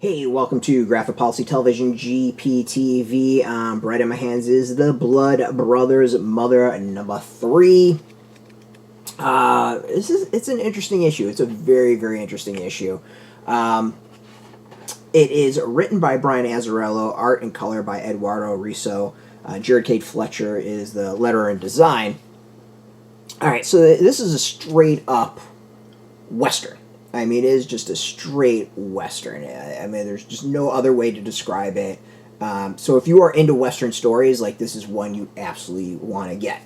Hey, welcome to Graphic Policy Television, GPTV. Right in my hands is the Blood Brothers Mother number 3. It's an interesting issue. It's a very, very interesting issue. It is written by Brian Azzarello, art and color by Eduardo Risso. Jared Cade Fletcher is the letterer and design. Alright, so this is a straight up Western. I mean, it is just a straight Western. I mean, there's just no other way to describe it. So if you are into Western stories, like, this is one you absolutely want to get.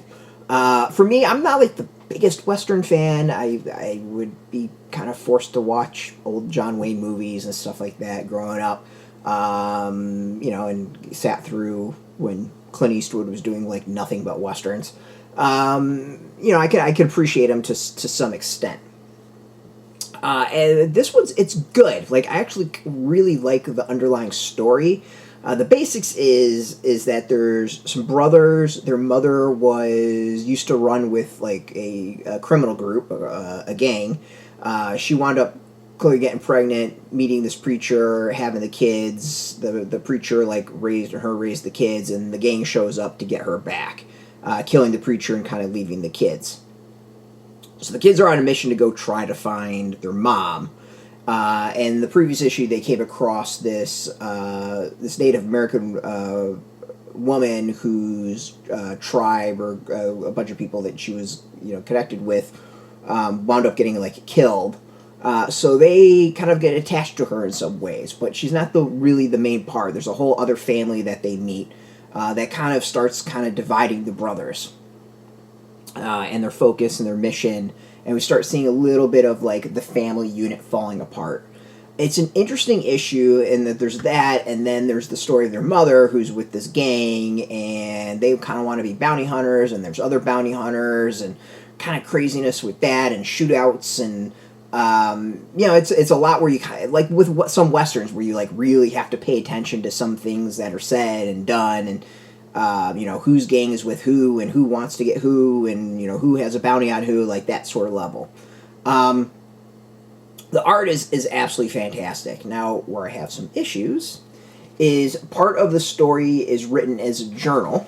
For me, I'm not, like, the biggest Western fan. I would be kind of forced to watch old John Wayne movies and stuff like that growing up. And sat through when Clint Eastwood was doing, like, nothing but Westerns. I could appreciate them to some extent. And this one's, it's good. Like, I actually really like the underlying story. The basics is that there's some brothers. Their mother used to run with, like, a criminal group, a gang. She wound up clearly getting pregnant, meeting this preacher, having the kids. The preacher, like, raised the kids, and the gang shows up to get her back, killing the preacher and kind of leaving the kids. So the kids are on a mission to go try to find their mom. And in the previous issue, they came across this Native American woman whose tribe, or a bunch of people that she was connected with, wound up getting, like, killed. So they kind of get attached to her in some ways, but she's not really the main part. There's a whole other family that they meet that kind of starts dividing the brothers. And their focus and their mission, and we start seeing a little bit of, like, the family unit falling apart. It's an interesting issue in that there's that, and then there's the story of their mother who's with this gang, and they kind of want to be bounty hunters, and there's other bounty hunters, and kind of craziness with that, and shootouts, and it's a lot where you kind of, like with some Westerns, where you, like, really have to pay attention to some things that are said and done, and whose gang is with who, and who wants to get who, and, who has a bounty on who, like that sort of level. The art is absolutely fantastic. Now, where I have some issues is part of the story is written as a journal,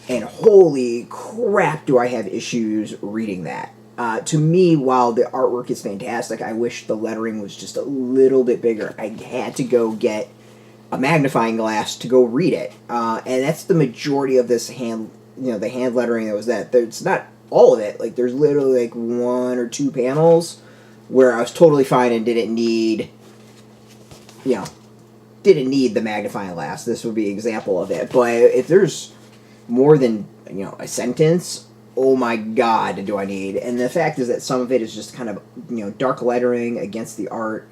and holy crap do I have issues reading that. To me, while the artwork is fantastic, I wish the lettering was just a little bit bigger. I had to go get a magnifying glass to go read it, and that's the majority of this the hand lettering that was that. It's not all of it. Like, there's literally, like, 1 or 2 panels where I was totally fine and didn't need the magnifying glass. This would be an example of it. But if there's more than a sentence, oh my god, do I need? And the fact is that some of it is just kind of dark lettering against the art.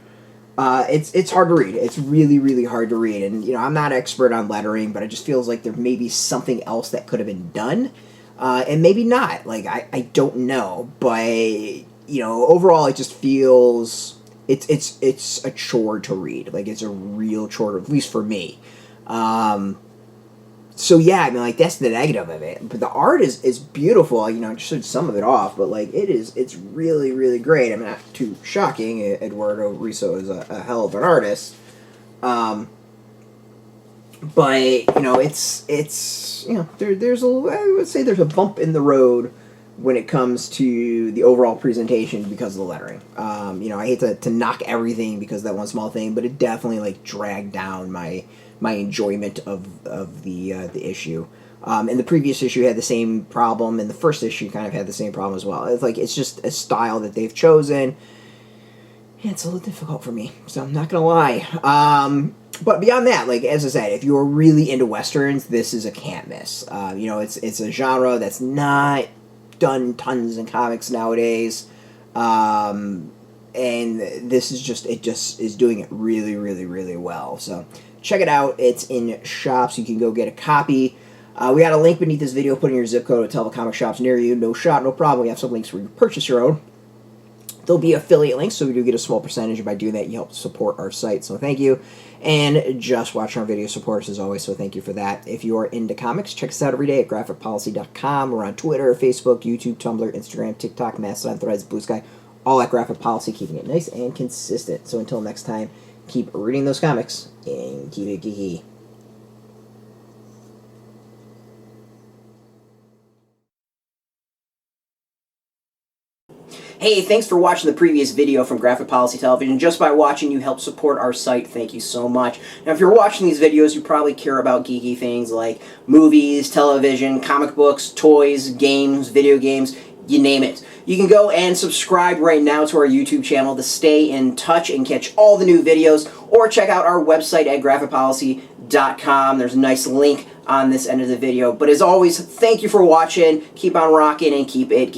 It's hard to read. It's really, really hard to read. And, I'm not expert on lettering, but it just feels like there may be something else that could have been done. And maybe not. Like, I don't know. But, overall, it just feels... It's a chore to read. Like, it's a real chore, at least for me. So, yeah, I mean, like, that's the negative of it. But the art is beautiful. I just showed some of it off, but, like, it's really, really great. I mean, not too shocking. Eduardo Risso is a hell of an artist. But, there's I would say there's a bump in the road when it comes to the overall presentation because of the lettering. I hate to knock everything because of that one small thing, but it definitely, like, dragged down my enjoyment of the issue. And the previous issue had the same problem, and the first issue kind of had the same problem as well. It's just a style that they've chosen, and it's a little difficult for me, so I'm not gonna lie. But beyond that, like, as I said, if you're really into Westerns, this is a can't miss. It's a genre that's not done tons in comics nowadays. And this is just is doing it really, really, really well. So check it out. It's in shops. You can go get a copy. We got a link beneath this video. Put in your zip code to tell the comic shops near you. No shot, no problem. We have some links where you can purchase your own. There'll be affiliate links, so we do get a small percentage, and by doing that, you help support our site, so thank you. And just watching our video support us as always, so thank you for that. If you are into comics, check us out every day at graphicpolicy.com. We're on Twitter, Facebook, YouTube, Tumblr, Instagram, TikTok, Mastodon, Threads, Blue Sky, all at Graphic Policy, keeping it nice and consistent. So until next time, keep reading those comics and keep it geeky. Hey, thanks for watching the previous video from Graphic Policy Television. Just by watching, you help support our site. Thank you so much. Now, if you're watching these videos, you probably care about geeky things like movies, television, comic books, toys, games, video games, you name it. You can go and subscribe right now to our YouTube channel to stay in touch and catch all the new videos, or check out our website at graphicpolicy.com. There's a nice link on this end of the video. But as always, thank you for watching. Keep on rocking and keep it geeky.